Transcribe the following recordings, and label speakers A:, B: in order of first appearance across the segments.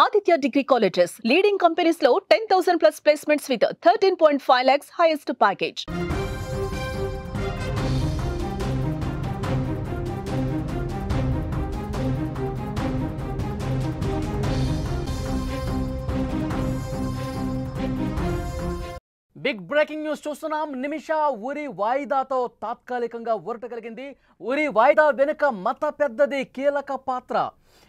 A: Aditya Degree Colleges, leading companies low 10,000 plus placements with 13.5 lakhs highest package.
B: Big breaking news చూస్తున్నాం. నిమిష ఉరి వాయిదాతో తాత్కాలికంగా ఊరట కలిగింది. ఉరి వాయిదా వెనుక మత పెద్దది కీలక పాత్ర.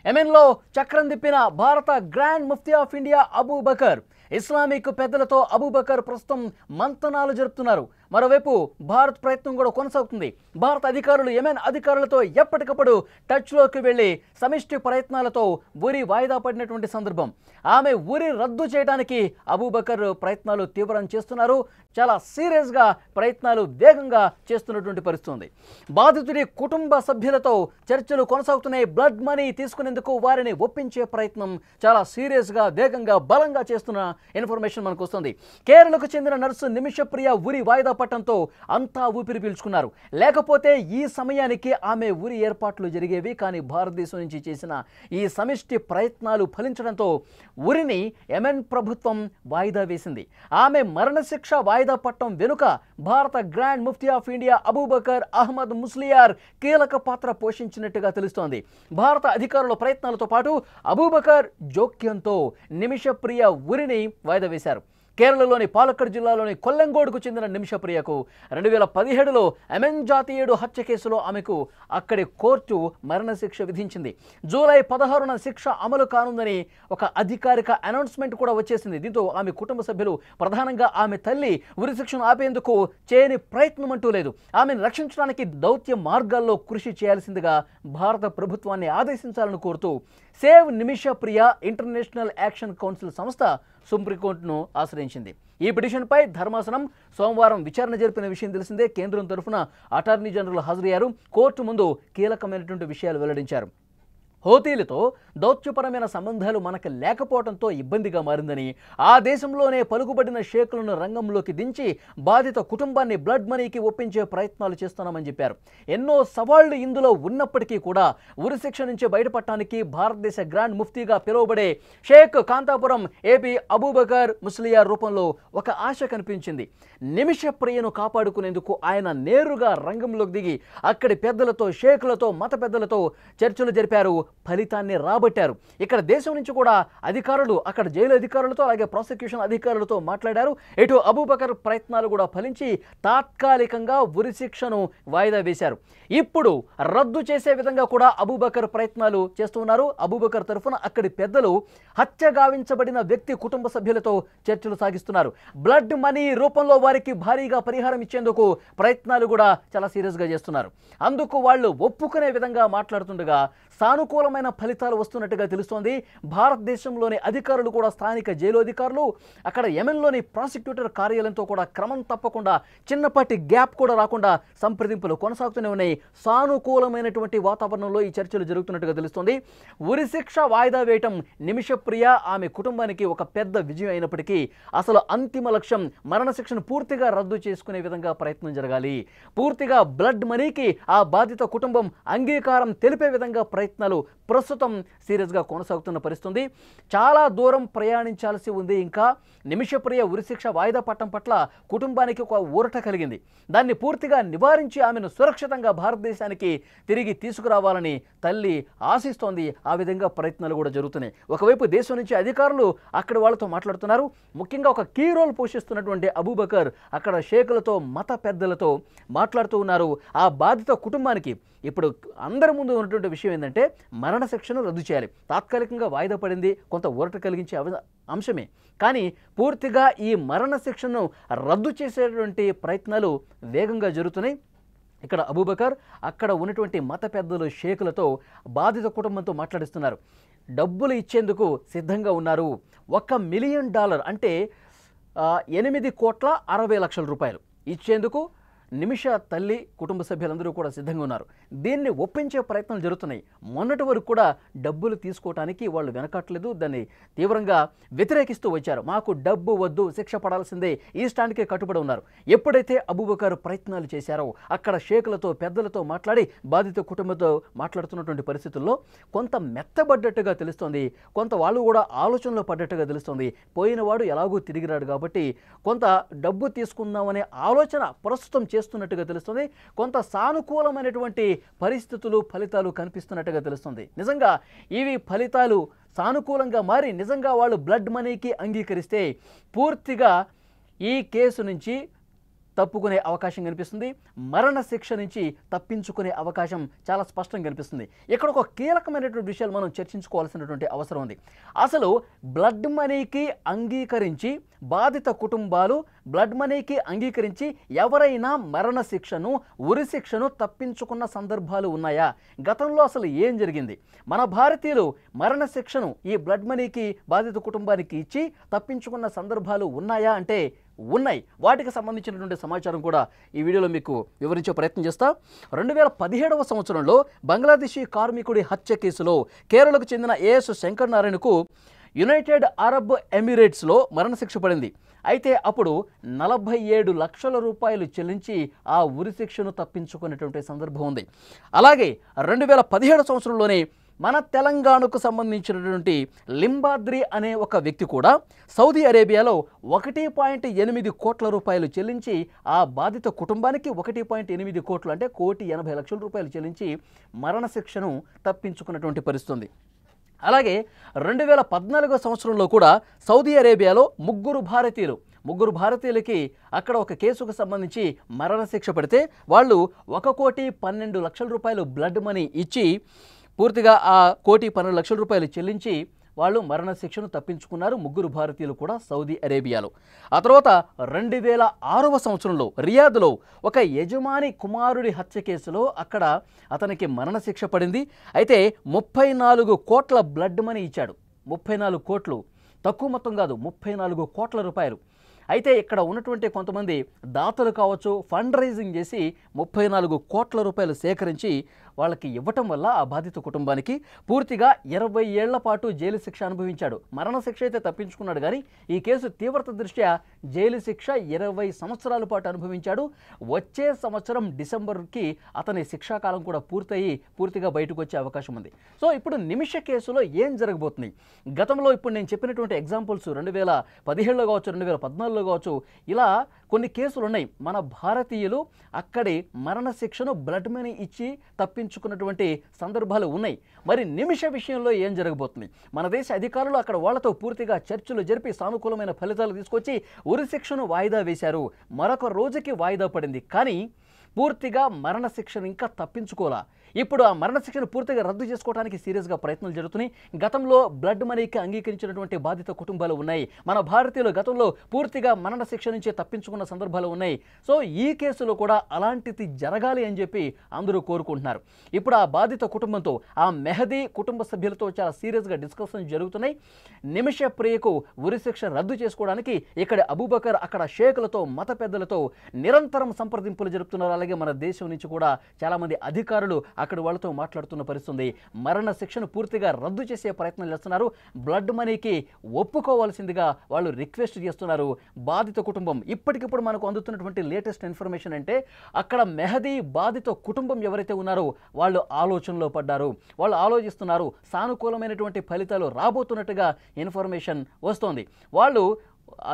B: యెమెన్లో చక్రం తిప్పిన భారత grand Mufti of India Abu Bakr, Islamic పెద్దలతో అబూబకర్ ప్రస్తుతం మంతనాలు జరుపుతున్నారు. మరోవైపు భారత్ ప్రయత్నం కూడా కొనసాగుతుంది. భారత అధికారులు యెమెన్ అధికారులతో ఎప్పటికప్పుడు టచ్లోకి వెళ్లి సమిష్టి ప్రయత్నాలతో ఉరి వాయిదా పడినటువంటి సందర్భం. ఆమె ఉరి రద్దు చేయడానికి అబూబకర్ ప్రయత్నాలు తీవ్రం చేస్తున్నారు. చాలా సీరియస్గా ప్రయత్నాలు వేగంగా చేస్తున్నటువంటి పరిస్థితి. బాధితుడి కుటుంబ సభ్యులతో చర్చలు కొనసాగుతున్నాయి. బ్లడ్ మనీ తీసుకునేందుకు వారిని ఒప్పించే ప్రయత్నం చాలా సీరియస్గా వేగంగా బలంగా చేస్తున్న ఇన్ఫర్మేషన్ మనకు వస్తుంది. కేరళకు చెందిన నర్సు నిమిషప్రియ ఉరి వాయిదా పట్టడంతో అంతా ఊపిరి పీల్చుకున్నారు. లేకపోతే ఈ సమయానికి ఆమె ఉరి ఏర్పాట్లు జరిగేవి. కానీ భారతదేశం నుంచి చేసిన ఈ సమిష్టి ప్రయత్నాలు ఫలించడంతో ఉరిని యెమెన్ ప్రభుత్వం వాయిదా వేసింది. ఆమె మరణశిక్ష వాయిదా పట్టడం వెనుక భారత grand Mufti of India Aboobacker Ahmad Musliyar కీలక పాత్ర పోషించినట్టుగా తెలుస్తోంది. భారత అధికారుల ప్రయత్నాలతో పాటు అబూబకర్ జోక్యంతో నిమిషప్రియ ఉరిని వాయిదా వేశారు. కేరళలోని పాలక్కడ్ జిల్లాలోని కొల్లెంగోడ్కు చెందిన నిమిషప్రియకు 2017లో యెమెన్ జాతీయుడు హత్య కేసులో ఆమెకు అక్కడి కోర్టు మరణశిక్ష విధించింది. జూలై 16న శిక్ష అమలు కానుందని ఒక అధికారిక అనౌన్స్మెంట్ కూడా వచ్చేసింది. దీంతో ఆమె కుటుంబ సభ్యులు, ప్రధానంగా ఆమె తల్లి, ఉరిశిక్షను ఆపేందుకు చేయని ప్రయత్నం అంటూ లేదు. ఆమెను రక్షించడానికి దౌత్య మార్గాల్లో కృషి చేయాల్సిందిగా భారత ప్రభుత్వాన్ని ఆదేశించాలని కోరుతూ save Nimishapriya international action council సంస్థ సుప్రీంకోర్టును ఆశ్రయించింది. ఈ పిటిషన్పై ధర్మాసనం సోమవారం విచారణ జరిపిన విషయం తెలిసిందే. కేంద్రం తరఫున అటార్నీ జనరల్ హాజరయ్యారు. కోర్టు ముందు కీలకమైనటువంటి విషయాలు వెల్లడించారు. హౌతీలతో దౌత్యపరమైన సంబంధాలు మనకు లేకపోవడంతో ఇబ్బందిగా మారిందని, ఆ దేశంలోనే పలుకుబడిన షేకులను రంగంలోకి దించి బాధిత కుటుంబాన్ని బ్లడ్ మనీకి ఒప్పించే ప్రయత్నాలు చేస్తున్నామని చెప్పారు. ఎన్నో సవాళ్లు ఇందులో ఉన్నప్పటికీ కూడా ఉరిశిక్ష నుంచి బయటపడటానికి భారతదేశ గ్రాండ్ ముఫ్తీగా పిలువబడే షేక్ కాంతాపురం ఏపీ అబూబకర్ ముస్లియార్ రూపంలో ఒక ఆశ కనిపించింది. నిమిషప్రియను కాపాడుకునేందుకు ఆయన నేరుగా రంగంలోకి దిగి అక్కడి పెద్దలతో, షేకులతో, మత పెద్దలతో చర్చలు జరిపారు. ఫలితాన్ని రాబట్టారు. ఇక్కడ దేశం నుంచి కూడా అధికారులు, అక్కడ జైలు అధికారులతో, అలాగే ప్రాసిక్యూషన్ అధికారులతో మాట్లాడారు. ఇటు అబూబకర్ ప్రయత్నాలు కూడా ఫలించి తాత్కాలికంగా ఉరిశిక్షను వాయిదా వేశారు. ఇప్పుడు రద్దు చేసే విధంగా కూడా అబూబకర్ ప్రయత్నాలు చేస్తున్నారు. అబూబకర్ తరఫున అక్కడి పెద్దలు హత్య గావించబడిన వ్యక్తి కుటుంబ సభ్యులతో చర్చలు సాగిస్తున్నారు. బ్లడ్ మనీ రూపంలో వారికి భారీగా పరిహారం ఇచ్చేందుకు ప్రయత్నాలు కూడా చాలా సీరియస్గా చేస్తున్నారు. అందుకు వాళ్ళు ఒప్పుకునే విధంగా మాట్లాడుతుండగా సానుకూలమైన ఫలితాలు వస్తున్నట్టుగా తెలుస్తోంది. భారతదేశంలోని అధికారులు కూడా, స్థానిక జైలు అధికారులు, అక్కడ యెమెన్లోని ప్రాసిక్యూటర్ కార్యాలయంతో కూడా క్రమం తప్పకుండా, చిన్నపాటి గ్యాప్ కూడా రాకుండా సంప్రదింపులు కొనసాగుతూనే ఉన్నాయి. సానుకూలమైనటువంటి వాతావరణంలో ఈ చర్చలు జరుగుతున్నట్టుగా తెలుస్తోంది. ఉరిశిక్ష వాయిదా వేయటం నిమిషప్రియ, ఆమె కుటుంబానికి ఒక పెద్ద విజయం అయినప్పటికీ అసలు అంతిమ లక్ష్యం మరణశిక్షను పూర్తిగా రద్దు చేసుకునే విధంగా ప్రయత్నం జరగాలి. పూర్తిగా బ్లడ్ మనీకి ఆ బాధిత కుటుంబం అంగీకారం తెలిపే విధంగా ప్రయత్నాలు ప్రస్తుతం సీరియస్గా కొనసాగుతున్న పరిస్థితి. చాలా దూరం ప్రయాణించాల్సి ఉంది. ఇంకా నిమిషప్రియ ఉరిశిక్ష వాయిదా పట్టడం పట్ల కుటుంబానికి ఒక ఊరట కలిగింది. దాన్ని పూర్తిగా నివారించి ఆమెను సురక్షితంగా భారతదేశానికి తిరిగి తీసుకురావాలని తల్లి ఆశిస్తోంది. ఆ విధంగా ప్రయత్నాలు కూడా జరుగుతున్నాయి. ఒకవైపు దేశం నుంచి అధికారులు అక్కడ వాళ్ళతో మాట్లాడుతున్నారు. ముఖ్యంగా ఒక కీ రోల్ పోషిస్తున్నటువంటి అబూబకర్ అక్కడ షేకులతో, మత పెద్దలతో మాట్లాడుతూ ఉన్నారు. ఆ బాధిత కుటుంబానికి ఇప్పుడు అందరి ముందు ఉన్నటువంటి విషయం ఏంటంటే మరణశిక్షను రద్దు చేయాలి. తాత్కాలికంగా వాయిదా పడింది, కొంత ఊరట కలిగించే అంశమే. కానీ పూర్తిగా ఈ మరణశిక్షను రద్దు చేసేటువంటి ప్రయత్నాలు వేగంగా జరుగుతున్నాయి. ఇక్కడ అబూబకర్ అక్కడ ఉన్నటువంటి మత పెద్దలు, షేకులతో బాధిత కుటుంబంతో మాట్లాడిస్తున్నారు. డబ్బులు ఇచ్చేందుకు సిద్ధంగా ఉన్నారు. $1 మిలియన్ అంటే 8,60,00,000 రూపాయలు ఇచ్చేందుకు నిమిష తల్లి కుటుంబ సభ్యులందరూ కూడా సిద్ధంగా ఉన్నారు. దీన్ని ఒప్పించే ప్రయత్నాలు జరుగుతున్నాయి. మొన్నటి వరకు కూడా డబ్బులు తీసుకోవడానికి వాళ్ళు వెనకట్లేదు, దాన్ని తీవ్రంగా వ్యతిరేకిస్తూ వచ్చారు. మాకు డబ్బు వద్దు, శిక్ష పడాల్సిందే, ఈ స్టాండ్కే కట్టుబడి ఉన్నారు. ఎప్పుడైతే అబూబకర్ ప్రయత్నాలు చేశారో అక్కడ షేకులతో పెద్దలతో మాట్లాడి బాధిత కుటుంబంతో మాట్లాడుతున్నటువంటి పరిస్థితుల్లో కొంత మెత్తబడ్డట్టుగా తెలుస్తోంది, కొంత వాళ్ళు కూడా ఆలోచనలో పడ్డట్టుగా తెలుస్తోంది. పోయినవాడు ఎలాగూ తిరిగిరాడు కాబట్టి కొంత డబ్బు తీసుకుందామనే ఆలోచన ప్రస్తుతం చేస్తున్నట్టుగా తెలుస్తుంది. కొంత సానుకూలమైనటువంటి పరిస్థితులు ఫలితాలు కనిపిస్తున్నట్టుగా తెలుస్తుంది. నిజంగా ఇవి ఫలితాలు సానుకూలంగా మారి నిజంగా వాళ్ళు బ్లడ్ మనీకి అంగీకరిస్తే పూర్తిగా ఈ కేసు నుంచి తప్పుకునే అవకాశం కనిపిస్తుంది. మరణ శిక్ష నుంచి తప్పించుకునే అవకాశం చాలా స్పష్టంగా కనిపిస్తుంది. ఇక్కడ ఒక కీలకమైనటువంటి విషయాలు మనం చర్చించుకోవాల్సినటువంటి అవసరం ఉంది. అసలు బ్లడ్ మనీకి అంగీకరించి బాధిత కుటుంబాలు బ్లడ్ మనీకి అంగీకరించి ఎవరైనా మరణ శిక్షను, ఉరి శిక్షను తప్పించుకున్న సందర్భాలు ఉన్నాయా? గతంలో అసలు ఏం జరిగింది? మన భారతీయులు మరణ శిక్షను ఈ బ్లడ్ మనీకి బాధిత కుటుంబానికి ఇచ్చి తప్పించుకున్న సందర్భాలు ఉన్నాయా అంటే ఉన్నాయి. వాటికి సంబంధించినటువంటి సమాచారం కూడా ఈ వీడియోలో మీకు వివరించే ప్రయత్నం చేస్తా. 2017వ సంవత్సరంలో బంగ్లాదేశీ కార్మికుడి హత్య కేసులో కేరళకు చెందిన ఏఎస్ శంకర్ నారాయణకు యునైటెడ్ అరబ్ ఎమిరేట్స్లో మరణశిక్ష పడింది. అయితే అప్పుడు 47 లక్షల రూపాయలు చెల్లించి ఆ ఉరి శిక్షను తప్పించుకునేటువంటి సందర్భం ఉంది. అలాగే 2017 సంవత్సరంలోనే మన తెలంగాణకు సంబంధించినటువంటి లింబాద్రి అనే ఒక వ్యక్తి కూడా సౌదీ అరేబియాలో 1.8 కోట్ల రూపాయలు చెల్లించి ఆ బాధిత కుటుంబానికి 1.8 కోట్లు అంటే 1,80,00,000 రూపాయలు చెల్లించి మరణశిక్షను తప్పించుకున్నటువంటి పరిస్థితి. అలాగే 2014 సంవత్సరంలో కూడా సౌదీ అరేబియాలో ముగ్గురు భారతీయులకి అక్కడ ఒక కేసుకు సంబంధించి మరణశిక్ష పడితే వాళ్ళు 1,12,00,000 రూపాయలు బ్లడ్ మనీ ఇచ్చి పూర్తిగా ఆ 1,12,00,000 రూపాయలు చెల్లించి వాళ్ళు మరణశిక్షను తప్పించుకున్నారు. ముగ్గురు భారతీయులు కూడా సౌదీ అరేబియాలో. ఆ తర్వాత 2006వ సంవత్సరంలో రియాద్లో ఒక యజమాని కుమారుడి హత్య కేసులో అక్కడ అతనికి మరణశిక్ష పడింది. అయితే 34 కోట్ల బ్లడ్ మనీ ఇచ్చాడు. 34 కోట్లు తక్కువ మొత్తం కాదు, 34 కోట్ల రూపాయలు. అయితే ఇక్కడ ఉన్నటువంటి కొంతమంది దాతలు కావచ్చు ఫండ్ రైజింగ్ చేసి 34 కోట్ల రూపాయలు సేకరించి వాళ్ళకి ఇవ్వటం వల్ల ఆ బాధిత కుటుంబానికి పూర్తిగా 20 ఏళ్ల పాటు జైలు శిక్ష అనుభవించాడు. మరణశిక్ష అయితే తప్పించుకున్నాడు, కానీ ఈ కేసు తీవ్రత దృష్ట్యా జైలు శిక్ష 20 సంవత్సరాల పాటు అనుభవించాడు. వచ్చే సంవత్సరం డిసెంబర్కి అతని శిక్షాకాలం కూడా పూర్తిగా బయటకు వచ్చే అవకాశం ఉంది. సో ఇప్పుడు నిమిష కేసులో ఏం జరగబోతుంది? గతంలో ఇప్పుడు నేను చెప్పినటువంటి ఎగ్జాంపుల్స్ 2017లో కావచ్చు, 2014లో కావచ్చు, ఇలా కొన్ని కేసులు ఉన్నాయి. మన భారతీయులు అక్కడి మరణశిక్షను బ్లడ్ మనీ ఇచ్చి తప్పించుకున్నటువంటి సందర్భాలు ఉన్నాయి. మరి నిమిష విషయంలో ఏం జరగబోతుంది? మన దేశ అధికారులు అక్కడ వాళ్లతో పూర్తిగా చర్చలు జరిపి సానుకూలమైన ఫలితాలు తీసుకొచ్చి ఉరి శిక్షను వాయిదా వేశారు. మరొక రోజుకి వాయిదా పడింది, కానీ పూర్తిగా మరణశిక్షను ఇంకా తప్పించుకోలా. ఇప్పుడు ఆ మరణశిక్షను పూర్తిగా రద్దు చేసుకోవడానికి సీరియస్గా ప్రయత్నాలు జరుగుతున్నాయి. గతంలో బ్లడ్ మనీకి అంగీకరించినటువంటి బాధిత కుటుంబాలు ఉన్నాయి. మన భారతీయులు గతంలో పూర్తిగా మరణశిక్ష నుంచి తప్పించుకున్న సందర్భాలు ఉన్నాయి. సో ఈ కేసులో కూడా అలాంటిది జరగాలి అని చెప్పి అందరూ కోరుకుంటున్నారు. ఇప్పుడు ఆ బాధిత కుటుంబంతో, ఆ మెహదీ కుటుంబ సభ్యులతో చాలా సీరియస్గా డిస్కషన్ జరుగుతున్నాయి. నిమిష ప్రియకు ఉరి శిక్ష రద్దు చేసుకోవడానికి ఇక్కడ అబూబకర్ అక్కడ షేకులతో మత పెద్దలతో నిరంతరం సంప్రదింపులు జరుపుతున్నారు. అలాగే మన దేశం నుంచి కూడా చాలామంది అధికారులు అక్కడ వాళ్ళతో మాట్లాడుతున్న పరిస్థితి. మరణ శిక్షను పూర్తిగా రద్దు చేసే ప్రయత్నం చేస్తున్నారు. బ్లడ్ మనీకి ఒప్పుకోవాల్సిందిగా వాళ్ళు రిక్వెస్ట్ చేస్తున్నారు. బాధిత కుటుంబం ఇప్పటికిప్పుడు మనకు అందుతున్నటువంటి లేటెస్ట్ ఇన్ఫర్మేషన్ అంటే అక్కడ మెహదీ బాధిత కుటుంబం ఎవరైతే ఉన్నారో వాళ్ళు ఆలోచనలో పడ్డారు. వాళ్ళు ఆలోచిస్తున్నారు. సానుకూలమైనటువంటి ఫలితాలు రాబోతున్నట్టుగా ఇన్ఫర్మేషన్ వస్తోంది. వాళ్ళు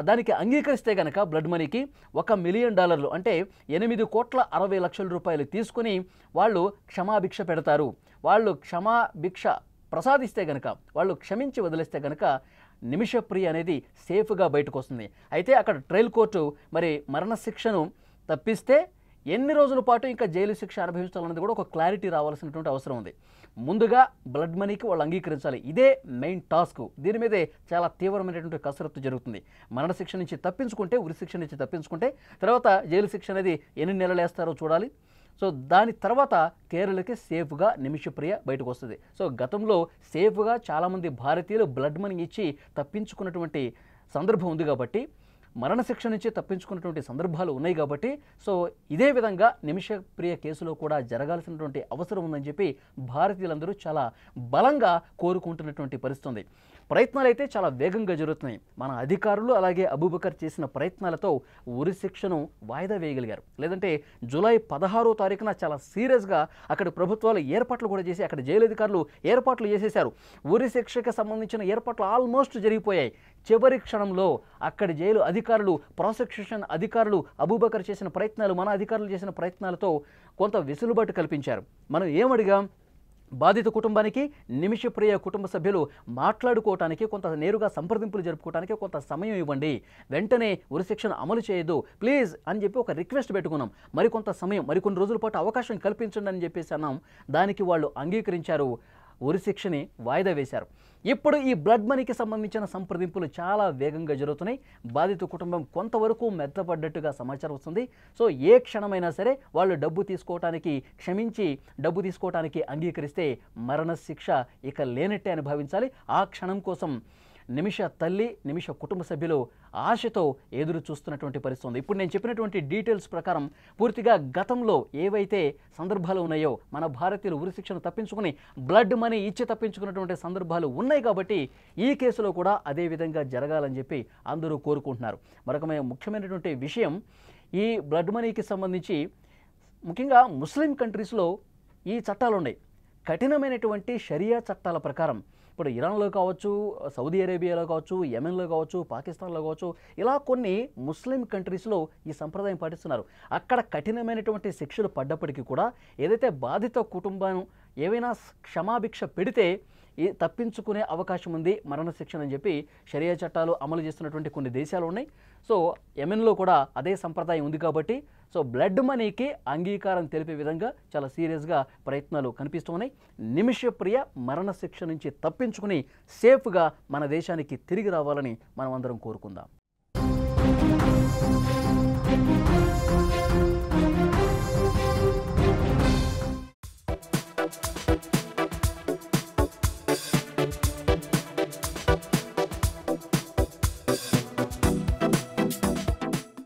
B: దానికి అంగీకరిస్తే కనుక బ్లడ్ మనీకి $1 మిలియన్ అంటే 8,60,00,000 రూపాయలు తీసుకుని వాళ్ళు క్షమాభిక్ష పెడతారు. వాళ్ళు క్షమాభిక్ష ప్రసాదిస్తే కనుక, వాళ్ళు క్షమించి వదిలేస్తే కనుక నిమిషప్రియ అనేది సేఫ్గా బయటకు వస్తుంది. అయితే అక్కడ ట్రయల్ కోర్టు మరి మరణశిక్షను తప్పిస్తే ఎన్ని రోజుల పాటు ఇంకా జైలు శిక్ష అనుభవించాలన్నది కూడా ఒక క్లారిటీ రావాల్సినటువంటి అవసరం ఉంది. ముందుగా బ్లడ్ మనీకి వాళ్ళు అంగీకరించాలి. ఇదే మెయిన్ టాస్క్. దీని మీదే చాలా తీవ్రమైనటువంటి కసరత్తు జరుగుతుంది. మరణశిక్ష నుంచి తప్పించుకుంటే, ఉరి శిక్ష నుంచి తప్పించుకుంటే తర్వాత జైలు శిక్ష అనేది ఎన్ని నెలలు వేస్తారో చూడాలి. సో దాని తర్వాత కేరళకి సేఫ్గా నిమిషప్రియ బయటకు వస్తుంది. సో గతంలో సేఫ్గా చాలామంది భారతీయులు బ్లడ్ మనీ ఇచ్చి తప్పించుకున్నటువంటి సందర్భం ఉంది కాబట్టి మరణశిక్ష నుంచి తప్పించుకున్నటువంటి సందర్భాలు ఉన్నాయి కాబట్టి సో ఇదే విధంగా నిమిషప్రియ కేసులో కూడా జరగాల్సినటువంటి అవసరం ఉందని చెప్పి భారతీయులందరూ చాలా బలంగా కోరుకుంటున్నటువంటి పరిస్థితి ఉంది. ప్రయత్నాలు అయితే చాలా వేగంగా జరుగుతున్నాయి. మన అధికారులు అలాగే అబూబకర్ చేసిన ప్రయత్నాలతో ఉరి శిక్షను వాయిదా వేయగలిగారు. లేదంటే జూలై 16వ తారీఖున చాలా సీరియస్గా అక్కడ ప్రభుత్వాలు ఏర్పాట్లు కూడా చేసి అక్కడ జైలు అధికారులు ఏర్పాట్లు చేసేశారు. ఉరి శిక్షకు సంబంధించిన ఏర్పాట్లు ఆల్మోస్ట్ జరిగిపోయాయి. చివరి క్షణంలో అక్కడి జైలు అధికారులు, ప్రాసిక్యూషన్ అధికారులు అబూబకర్ చేసిన ప్రయత్నాలు, మన అధికారులు చేసిన ప్రయత్నాలతో కొంత వెసులుబాటు కల్పించారు. మనం ఏమడిగాం? బాధిత కుటుంబానికి, నిమిషప్రియ కుటుంబ సభ్యులు మాట్లాడుకోవటానికి, కొంత నేరుగా సంప్రదింపులు జరుపుకోవడానికి కొంత సమయం ఇవ్వండి, వెంటనే ఉరిశిక్షను అమలు చేయొద్దు ప్లీజ్ అని చెప్పి ఒక రిక్వెస్ట్ పెట్టుకున్నాం. మరికొంత సమయం, మరికొన్ని రోజుల పాటు అవకాశం కల్పించండి అని చెప్పేసి అన్నాం. దానికి వాళ్ళు అంగీకరించారు, ఉరిశిక్షని వాయిదా వేశారు. ఇప్పుడు ఈ బ్లడ్ మనీకి సంబంధించిన సంప్రదింపులు చాలా వేగంగా జరుగుతున్నాయి. బాధిత కుటుంబం కొంతవరకు మెత్తపడ్డట్టుగా సమాచారం వస్తుంది. సో ఏ క్షణమైనా సరే వాళ్ళు డబ్బు తీసుకోవటానికి, క్షమించి డబ్బు తీసుకోవటానికి అంగీకరిస్తే మరణశిక్ష ఇక లేనట్టే అని భావించాలి. ఆ క్షణం కోసం నిమిష తల్లి, నిమిష కుటుంబ సభ్యులు ఆశతో ఎదురు చూస్తున్నటువంటి పరిస్థితి ఉంది. ఇప్పుడు నేను చెప్పినటువంటి డీటెయిల్స్ ప్రకారం పూర్తిగా గతంలో ఏవైతే సందర్భాలు ఉన్నాయో మన భారతీయులు ఉరిశిక్షను తప్పించుకుని బ్లడ్ మనీ ఇచ్చి తప్పించుకున్నటువంటి సందర్భాలు ఉన్నాయి కాబట్టి ఈ కేసులో కూడా అదే విధంగా జరగాలని చెప్పి అందరూ కోరుకుంటున్నారు. మరొక ముఖ్యమైనటువంటి విషయం, ఈ బ్లడ్ మనీకి సంబంధించి ముఖ్యంగా ముస్లిం కంట్రీస్లో ఈ చట్టాలు ఉన్నాయి. కఠినమైనటువంటి షరియా చట్టాల ప్రకారం ఇప్పుడు ఇరాన్లో కావచ్చు, సౌదీ అరేబియాలో కావచ్చు, యెమెన్లో కావచ్చు, పాకిస్తాన్లో కావచ్చు, ఇలా కొన్ని ముస్లిం కంట్రీస్లో ఈ సంప్రదాయం పాటిస్తున్నారు. అక్కడ కఠినమైనటువంటి శిక్షలు పడ్డప్పటికీ కూడా ఏదైతే బాధిత కుటుంబం ఏవైనా క్షమాభిక్ష పెడితే తప్పించుకునే అవకాశం ఉంది మరణశిక్షణ అని చెప్పి షరియా చట్టాలు అమలు చేస్తున్నటువంటి కొన్ని దేశాలు ఉన్నాయి. సో యెమెన్లో కూడా అదే సంప్రదాయం ఉంది కాబట్టి సో బ్లడ్ మనీకి అంగీకారం తెలిపే విధంగా చాలా సీరియస్గా ప్రయత్నాలు కనిపిస్తున్నాయి. నిమిషప్రియ మరణశిక్ష నుంచి తప్పించుకుని సేఫ్గా మన దేశానికి తిరిగి రావాలని మనం అందరం కోరుకుందాం.